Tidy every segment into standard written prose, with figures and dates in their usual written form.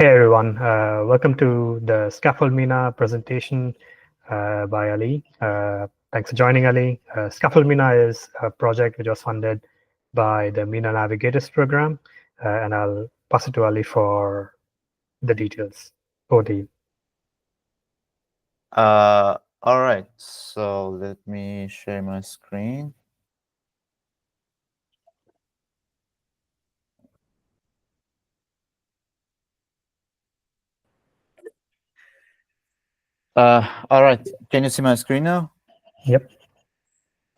Hey everyone, welcome to the Scaffold Mina presentation by Ali. Thanks for joining, Ali. Scaffold Mina is a project which was funded by the Mina Navigators program, and I'll pass it to Ali for the details. Over to you. All right, so let me share my screen. All right, can you see my screen now? Yep.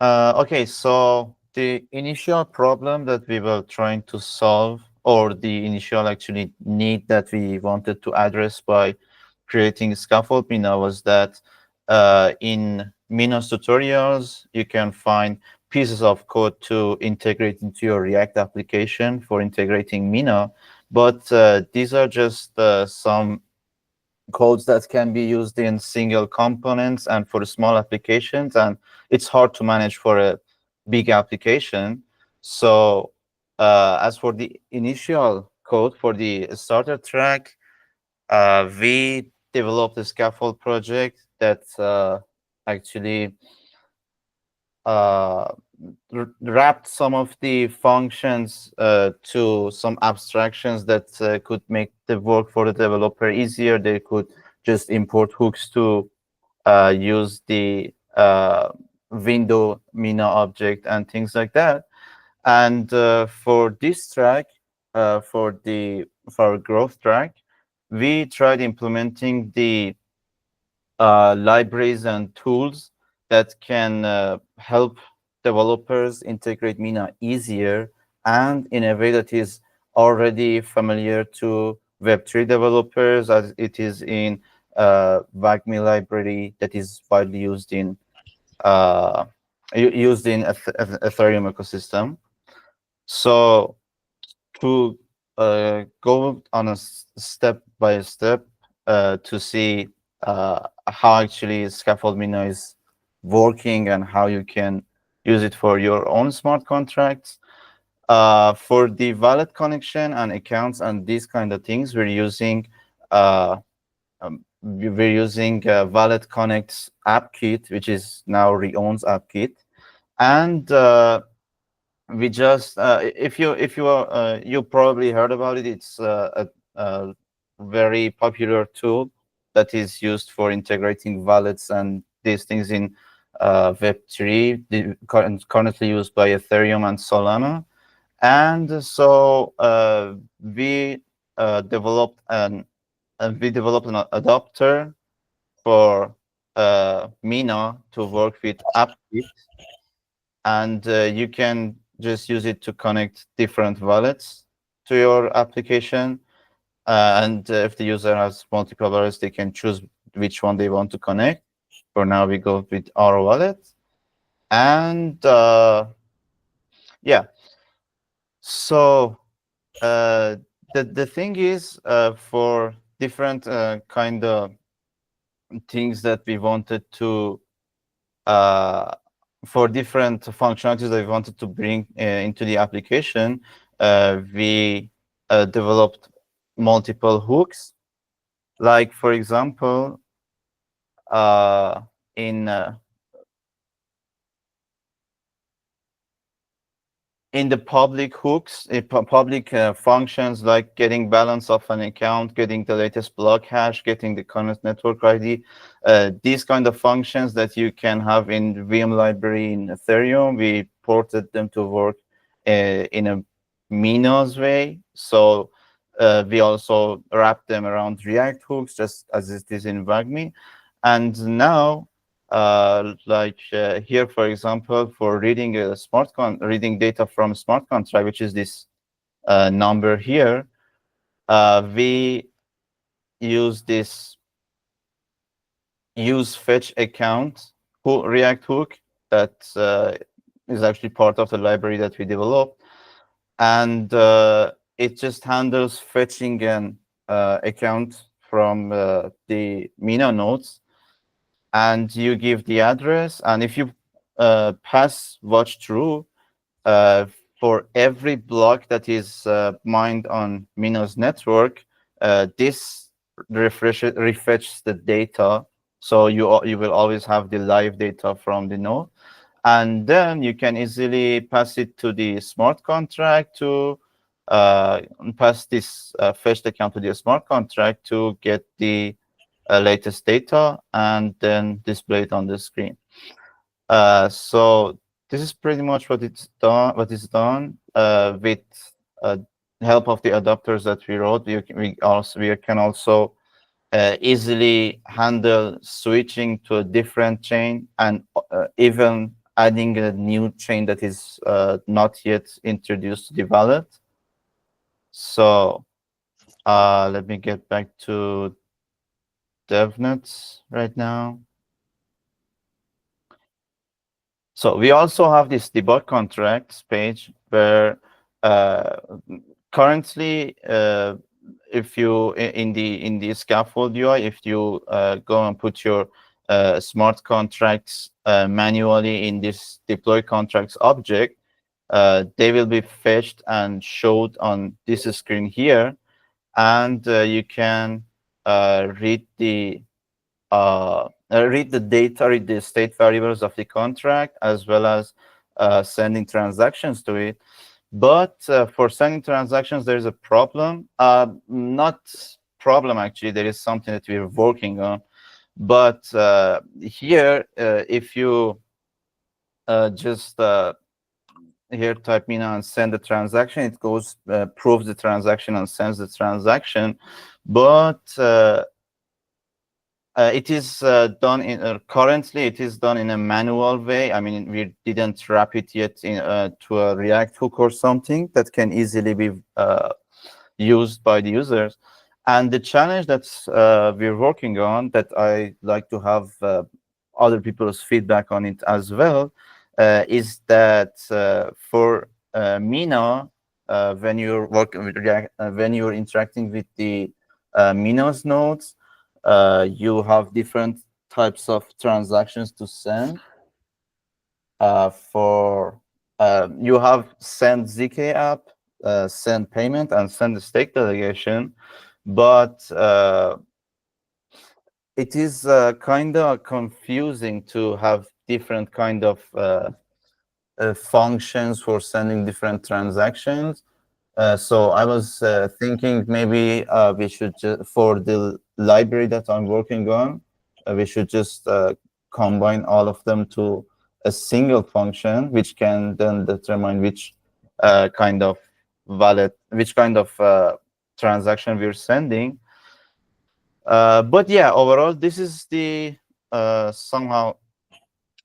Okay, so the initial problem that we were trying to solve, or the initial actually need that we wanted to address by creating Scaffold Mina was that in Mina's tutorials, you can find pieces of code to integrate into your React application for integrating Mina, but these are just some codes that can be used in single components and for small applications, and it's hard to manage for a big application. So as for the initial code for the starter track, we developed a scaffold project that actually uh, wrapped some of the functions to some abstractions that could make the work for the developer easier. They could just import hooks to use the window Mina object and things like that. And for this track, for our growth track, we tried implementing the libraries and tools that can help developers integrate Mina easier and in a way that is already familiar to Web3 developers, as it is in WAGMI library that is widely used in Ethereum ecosystem. So to go on a step by step to see how actually Scaffold Mina is working and how you can use it for your own smart contracts. For the wallet connection and accounts and these kind of things, we're using Wallet Connect's app kit, which is now Reon's app kit, and we just if you probably heard about it. It's a very popular tool that is used for integrating wallets and these things in Web3, currently used by Ethereum and Solana. And so we developed an adapter for Mina to work with AppKit, and you can just use it to connect different wallets to your application. And if the user has multiple wallets, they can choose which one they want to connect. For now, we go with our wallet. And yeah, so the thing is, for different kind of things that we wanted to for different functionalities that we wanted to bring into the application, we developed multiple hooks. Like, for example, uh, in uh, in the public hooks, public functions like getting balance of an account, getting the latest block hash, getting the current network ID, these kind of functions that you can have in VM library in Ethereum, we ported them to work in a Minos way. So we also wrap them around React hooks, just as it is in WAGMI. And now here, for example, for reading reading data from a smart contract, which is this number here, we use this use fetch account React hook that is actually part of the library that we developed, and it just handles fetching an account from the Mina nodes, and you give the address, and if you pass watch true for every block that is mined on Mina's network, this refetches the data, so you will always have the live data from the node, and then you can easily pass it to the smart contract to pass this fetched account to the smart contract to get the latest data and then display it on the screen. So this is pretty much what it's done. What is done with uh, help of the adapters that we wrote. We can also easily handle switching to a different chain and even adding a new chain that is not yet introduced to the wallet. So let me get back to DevNet right now. So we also have this debug contracts page where uh, currently, if you in the scaffold UI, if you go and put your smart contracts manually in this deploy contracts object, they will be fetched and showed on this screen here, and you can read the data, read the state variables of the contract, as well as sending transactions to it. But for sending transactions, there's a problem. Not problem, actually. There is something that we're working on. But here, if you just here type Mina and send the transaction, it goes, proves the transaction and sends the transaction. But it is done in currently. It is done in a manual way. I mean, we didn't wrap it yet in to a React hook or something that can easily be used by the users. And the challenge that we're working on, that I like to have other people's feedback on it as well, is that for Mina, when you're working with React, when you're interacting with the Mina's nodes, you have different types of transactions to send. For you have send ZK app, send payment, and send the stake delegation, but it is kind of confusing to have different kind of functions for sending different transactions. So I was thinking maybe we should, for the library that I'm working on, we should just combine all of them to a single function, which can then determine which kind of wallet, which kind of transaction we're sending. But yeah, overall, this is the somehow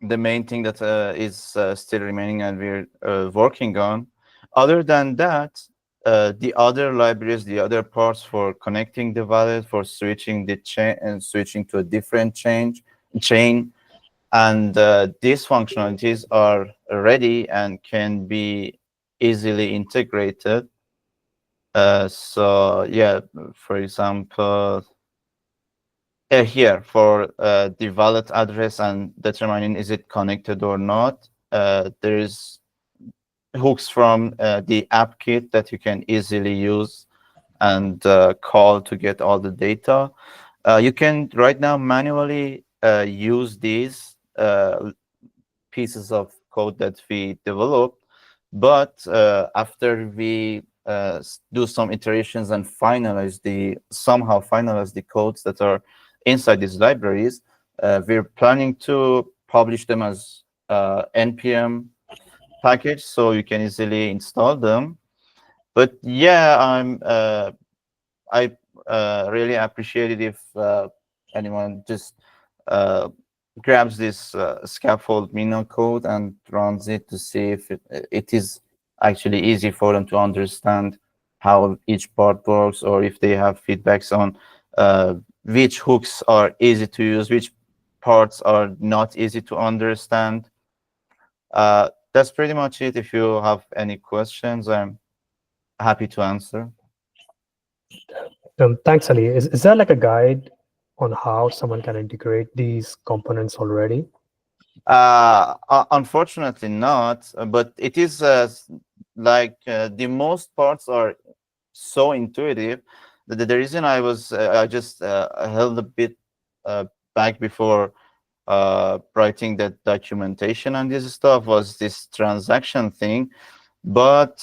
the main thing that is still remaining and we're working on. Other than that, the other libraries, the other parts for connecting the wallet, for switching the chain and switching to a different chain, and these functionalities are ready and can be easily integrated. So yeah, for example, here for the wallet address and determining is it connected or not, there is hooks from the app kit that you can easily use and call to get all the data. You can right now manually use these pieces of code that we developed, but after we do some iterations and somehow finalize the codes that are inside these libraries, we're planning to publish them as npm package, so you can easily install them. But yeah, I really appreciate it if anyone just uh, grabs this scaffold Mina code and runs it to see if it is actually easy for them to understand how each part works, or if they have feedbacks on which hooks are easy to use, which parts are not easy to understand. That's pretty much it. If you have any questions, I'm happy to answer. Thanks, Ali. Is there like a guide on how someone can integrate these components already? Unfortunately not, but it is like the most parts are so intuitive the reason I just held a bit uh, back before writing that documentation and this stuff was this transaction thing. But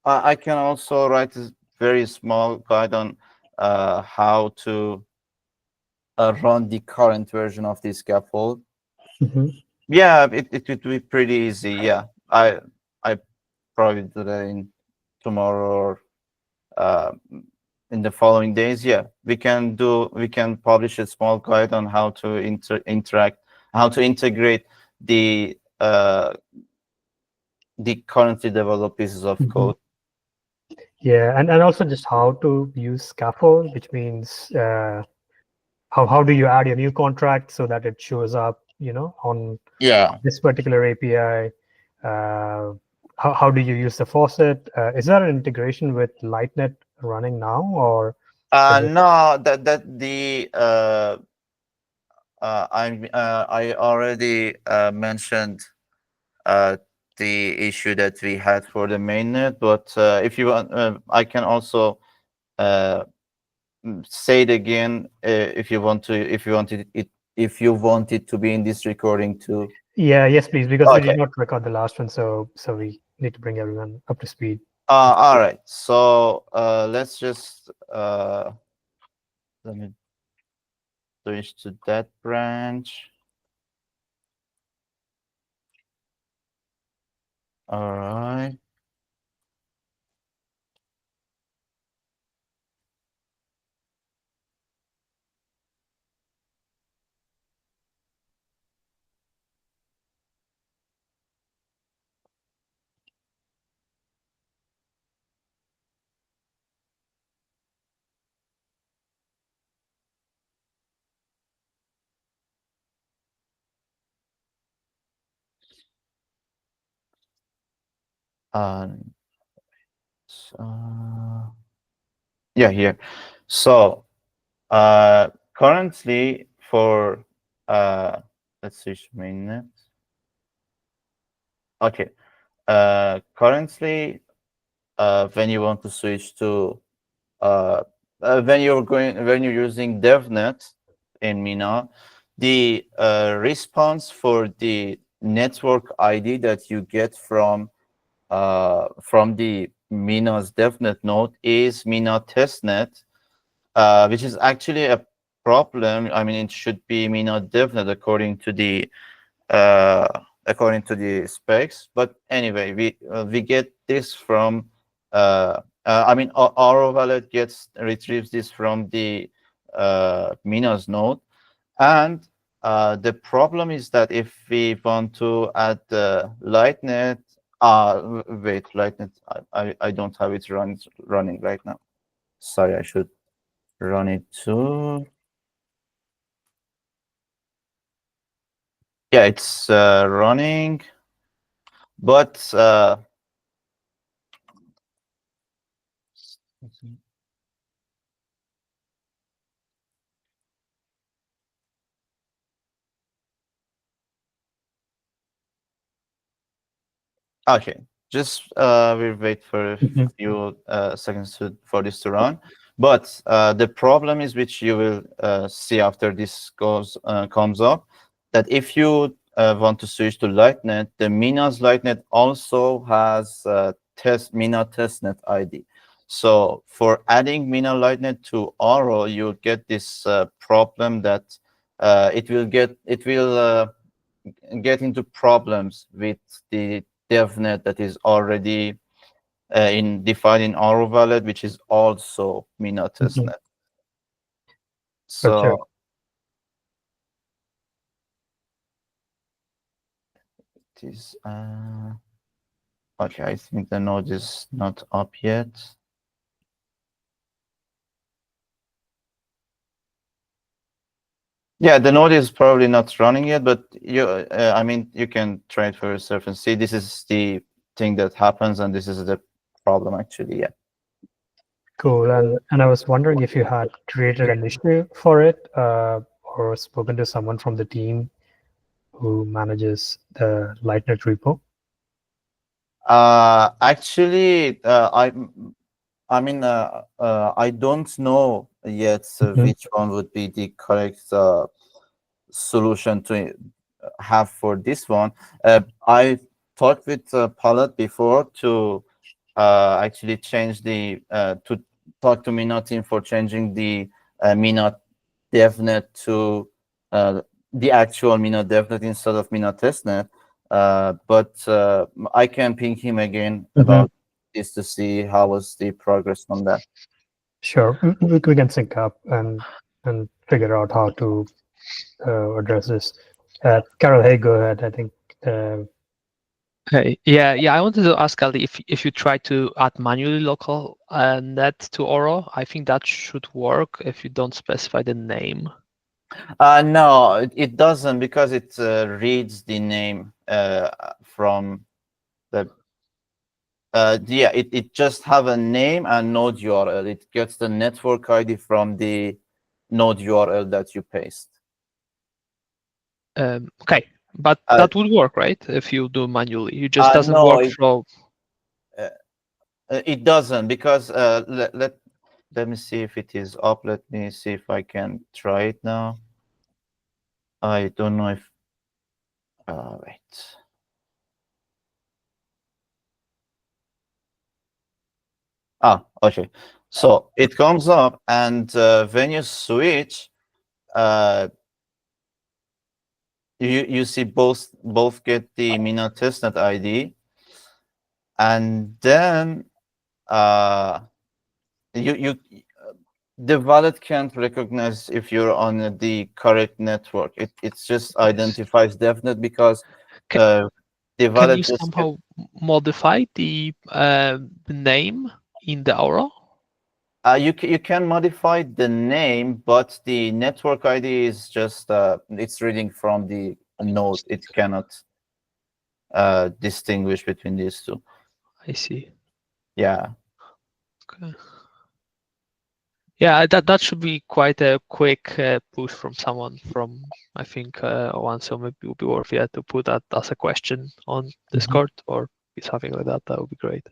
I can also write a very small guide on how to run the current version of this scaffold. Mhm. Yeah, it would be pretty easy. Yeah, I probably do that in tomorrow or uh, in the following days. Yeah, we can publish a small guide on how to interact, how to integrate the currently developed pieces of Mhm. code. Yeah, and also just how to use Scaffold, which means how do you add your new contract so that it shows up, on Yeah. this particular API? How do you use the faucet? Is there an integration with Lightnet running now, or is it? No, that the I already mentioned uh, the issue that we had for the mainnet, but if you want, I can also uh, say it again if you want to, if you want it to be in this recording too. Yeah, yes, please, because we did Okay. not record the last one, so we need to bring everyone up to speed. All right. So let's just let me switch to that branch. All right. Um, so, yeah, here. So currently for uh, let's switch mainnet. Okay. Currently, when you want to switch to uh, when you're using DevNet in Mina, the response for the network ID that you get from the Mina's DevNet node is Mina testnet, which is actually a problem. I mean, it should be Mina DevNet uh, according to the specs. But anyway, we get this from I mean, our wallet gets retrieves this from the Minas node, and the problem is that if we want to add the Lightnet, wait, Lightnet, I don't have it running right now. Sorry, I should run it too. Yeah, it's running, but okay, just we'll wait for a Mhm. few seconds for this to run. But the problem is, which you will see after this comes up, that if you want to switch to Lightnet, the Minas Lightnet also has Mina testnet ID. So for adding Mina Lightnet to Oro, you'll get this problem that it will get into problems with the DevNet that is already in defined in our wallet, which is also Mina Mhm. testnet. Gotcha. So it is okay. I think the node is not up yet. Yeah, the node is probably not running yet, but I mean, you can try it for yourself and see. This is the thing that happens, and this is the problem actually. Yeah. Cool. And I was wondering if you had created an issue for it, or spoken to someone from the team who manages the Lightnet repo. Actually, I mean, I don't know yet Mhm. which one would be the correct solution to have for this one. I talked with Palat before to actually change the to talk to Mina team for changing the Mina DevNet to uh, the actual Mina DevNet instead of Mina testnet. But I can ping him again Mhm. about this to see how was the progress on that. Sure, we can sync up and figure out how to address this. Carol, hey, go ahead. I think. Hey, yeah. I wanted to ask Ali if you try to add manually local net to Oro, I think that should work if you don't specify the name. No, it doesn't because it reads the name from the yeah, it just have a name and node URL. It gets the network ID from the node URL that you paste. Okay, but Uh, that would work, right? If you do manually, it just doesn't no, work for. uh, it doesn't because let me see if it is up. Let me see if I can try it now. I don't know if wait. Ah, okay. So it comes up, and when you switch, uh, you see both get the Mina testnet ID, and then uh, you the wallet can't recognize if you're on the correct network. It's just identifies DevNet because Ca- uh, the Can you wallet just get. somehow modify the name in the Oro? You can modify the name, but the network ID is just it's reading from the node. It cannot distinguish between these two. I see. Yeah. Okay. Yeah, that should be quite a quick push from someone from I think one, so maybe it would be worth it to put that as a question on Mhm. Discord or something like that. That would be great.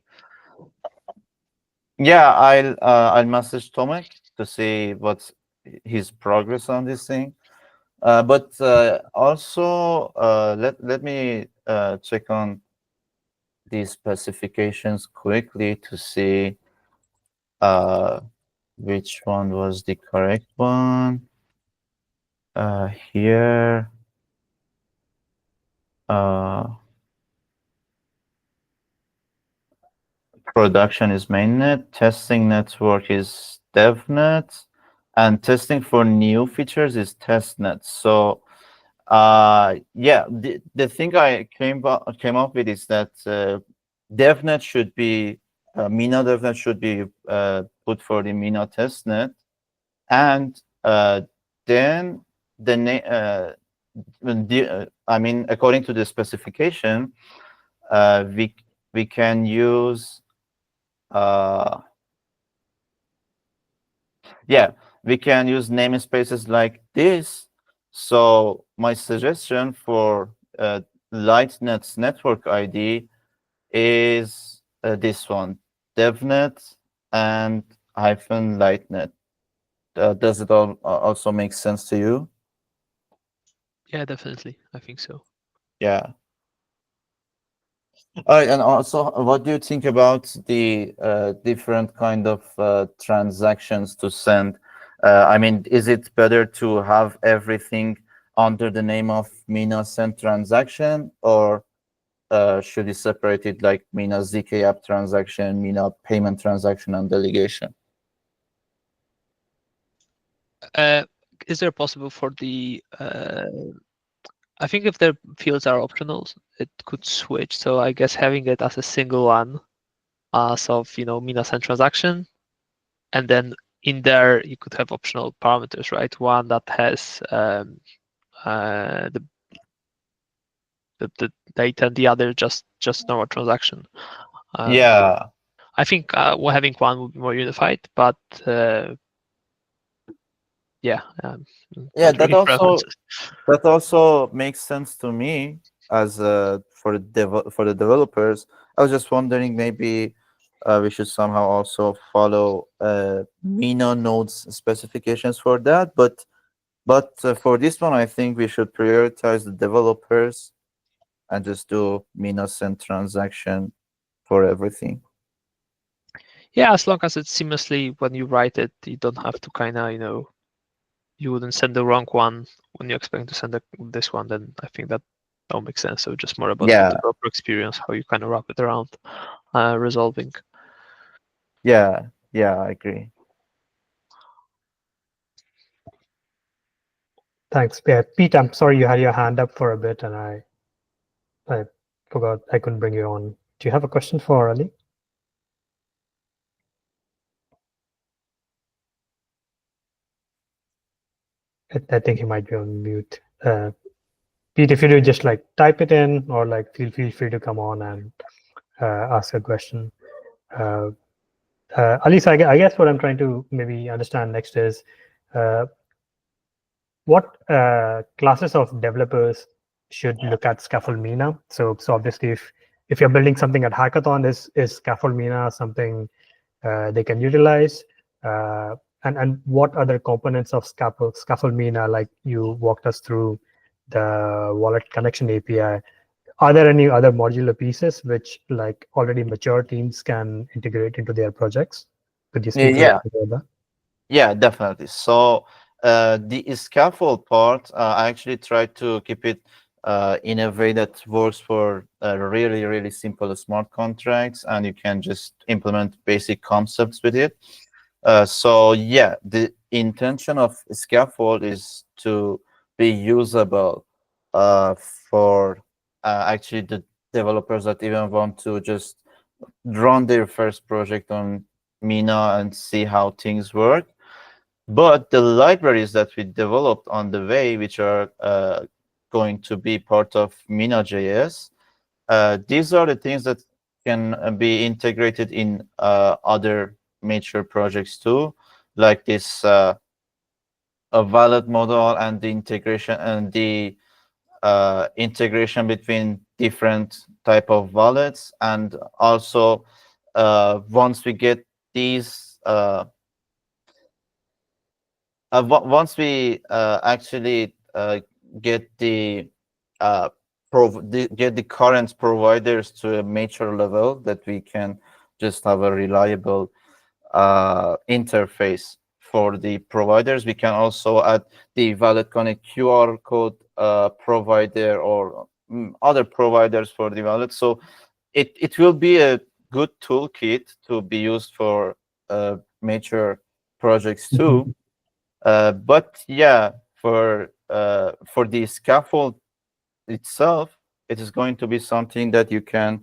Yeah, I'll message Tomek to see what's his progress on this thing. But also let me check on these specifications quickly to see uh, which one was the correct one. Here, uh, production is mainnet, testing network is devnet, and testing for new features is testnet. So yeah, the thing I came up with is that devnet should be Mina devnet should be put for the Mina testnet, and then the I mean, according to the specification, uh, we we can use uh, yeah, we can use namespaces like this. So my suggestion for Lightnet's network ID is this one, devnet and hyphen lightnet. Does it also make sense to you? Yeah, definitely. I think so. Yeah. And also, what do you think about the different kind of transactions to send? I mean, is it better to have everything under the name of Mina send transaction, or should you separate it like Mina ZK app transaction, Mina payment transaction, and delegation? Uh, is there possible for the? I think if the fields are optional, it could switch. So I guess having it as a single one, as of Mina send transaction, and then in there you could have optional parameters, right? One that has the data, and the other just normal transaction. Yeah, I think having one would be more unified, but yeah, yeah, not really preferences. that also makes sense to me as for the developers. I was just wondering maybe we should somehow also follow Mina nodes specifications for that. But for this one, I think we should prioritize the developers and just do Mina send transaction for everything. Yeah, as long as it's seamlessly when you write it, you don't have to kind of, you wouldn't send the wrong one when you expect to send this one. Then I think that all makes sense. So just more about Yeah. the developer experience, how you kind of wrap it around resolving. Yeah, I agree. Thanks. Yeah, Pete, I'm sorry you had your hand up for a bit and I forgot I couldn't bring you on. Do you have a question for Ali? I think he might be on mute. Pete, if you do just like type it in or like feel free to come on and ask a question. Ali, so I guess what I'm trying to maybe understand next is what classes of developers should look at Scaffold Mina. So obviously, if you're building something at Hackathon, is Scaffold Mina something they can utilize? And what other components of Scaffold Mina, like you walked us through the wallet connection API, are there any other modular pieces which like already mature teams can integrate into their projects? Could you speak a Yeah, little bit about that? yeah, definitely. So the scaffold part, I actually try to keep it in a way that works for really, really simple smart contracts, and you can just implement basic concepts with it. So yeah, the intention of scaffold is to be usable for actually the developers that even want to just run their first project on Mina and see how things work. But the libraries that we developed on the way, which are going to be part of Mina.js, these are the things that can be integrated in other major projects too, like this a wallet model and the integration between different type of wallets, and also once we get these once we actually get uh, get the current providers to a mature level, that we can just have a reliable interface for the providers. We can also add the Wallet Connect QR code provider or other providers for the wallet. So it will be a good toolkit to be used for major projects too. But yeah, for the scaffold itself, it is going to be something that you can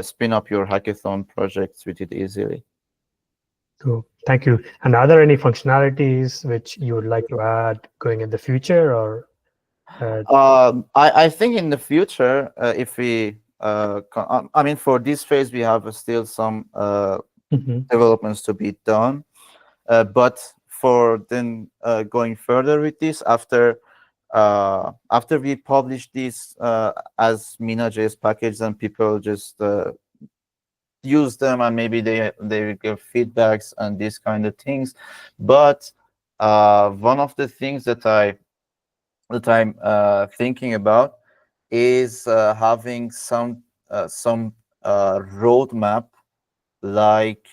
spin up your hackathon projects with it easily. So thank you. And are there any functionalities which you would like to add going in the future, or? I think in the future, if we, I mean, for this phase, we have still some developments to be done. But for then going further with this, after we publish this as Mina.js package, and people just use them, and maybe they will give feedbacks and these kind of things. But one of the things that I'm thinking about is having some roadmap, like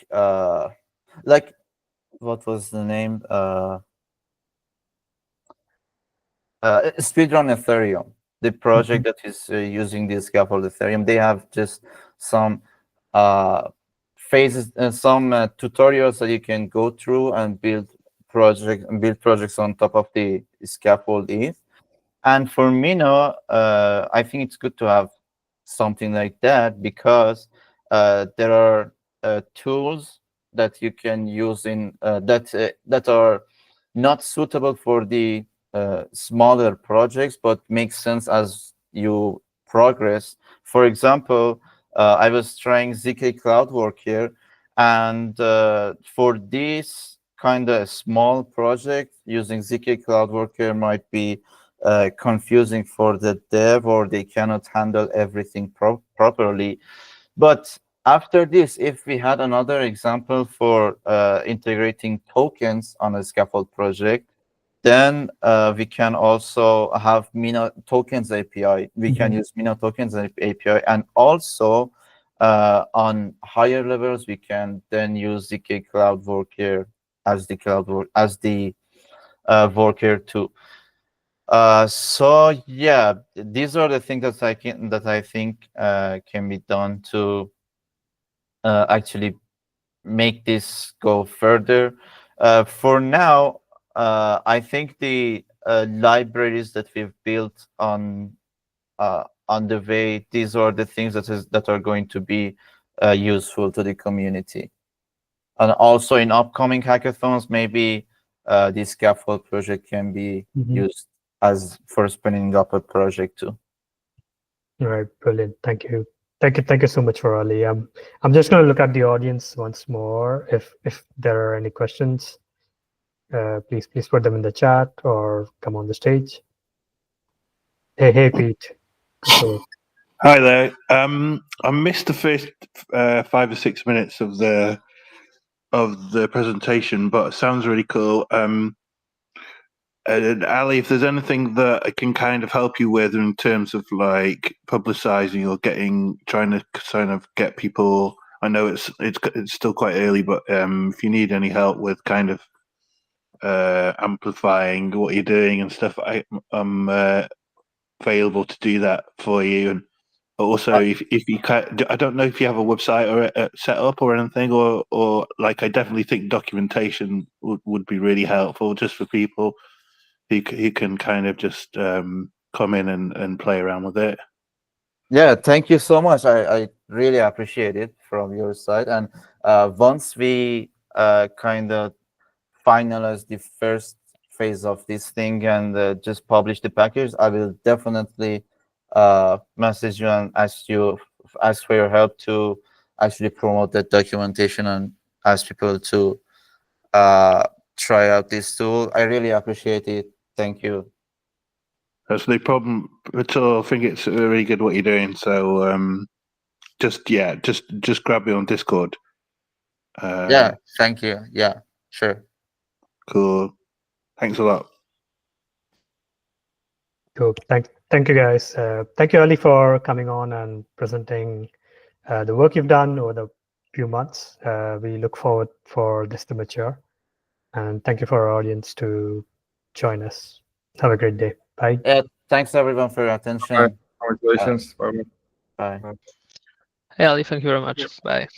what was the name? Speedrun Ethereum, the project that is using the scaffold Ethereum. They have just some phases and some tutorials that you can go through and build projects on top of the scaffold ETH. And for Mino, I think it's good to have something like that, because there are tools that you can use in that are not suitable for the smaller projects, but make sense as you progress. For example, I was trying ZK Cloud Worker, and for this kind of small project, using ZK Cloud Worker might be confusing for the dev, or they cannot handle everything properly. But After this, if we had another example for integrating tokens on a Scaffold project, then we can also have Mina tokens API. We can use Mina tokens API, and also on higher levels, we can then use ZK Cloud Worker as the worker too. So yeah, these are the things that I think can be done to actually make this go further. For now, I think the libraries that we've built on the way, these are the things that are going to be useful to the community. And also in upcoming hackathons, maybe this Scaffold project can be used as for spinning up a project too. All right, brilliant. Thank you. Thank you so much for Ali. I'm just going to look at the audience once more. If there are any questions, please put them in the chat or come on the stage. Hey Pete. So, Hi there. I missed the first 5 or 6 minutes of the presentation, but it sounds really cool. And Ali, if there's anything that I can kind of help you with in terms of like publicizing or trying to kind of get people, I know it's still quite early, but if you need any help with kind of amplifying what you're doing and stuff, I'm available to do that for you. And also, if you can, I don't know if you have a website or set up or anything, or like I definitely think documentation would be really helpful just for people who can kind of just come in and play around with it. Yeah, thank you so much. I really appreciate it from your side. And once we kind of finalize the first phase of this thing and just publish the package, I will definitely message you and ask for your help to actually promote that documentation and ask people to try out this tool. I really appreciate it. Thank you. That's no problem at all. I think it's really good what you're doing. So just grab me on Discord. Yeah, thank you. Yeah, sure. Cool. Thanks a lot. cool. Thank you guys. Thank you Ali for coming on and presenting the work you've done over the few months. We look forward for this to mature. And thank you for our audience to join us. Have a great day. Bye. Yeah, thanks everyone for your attention. All right. Congratulations. Bye. Hey Ali, thank you very much. Bye.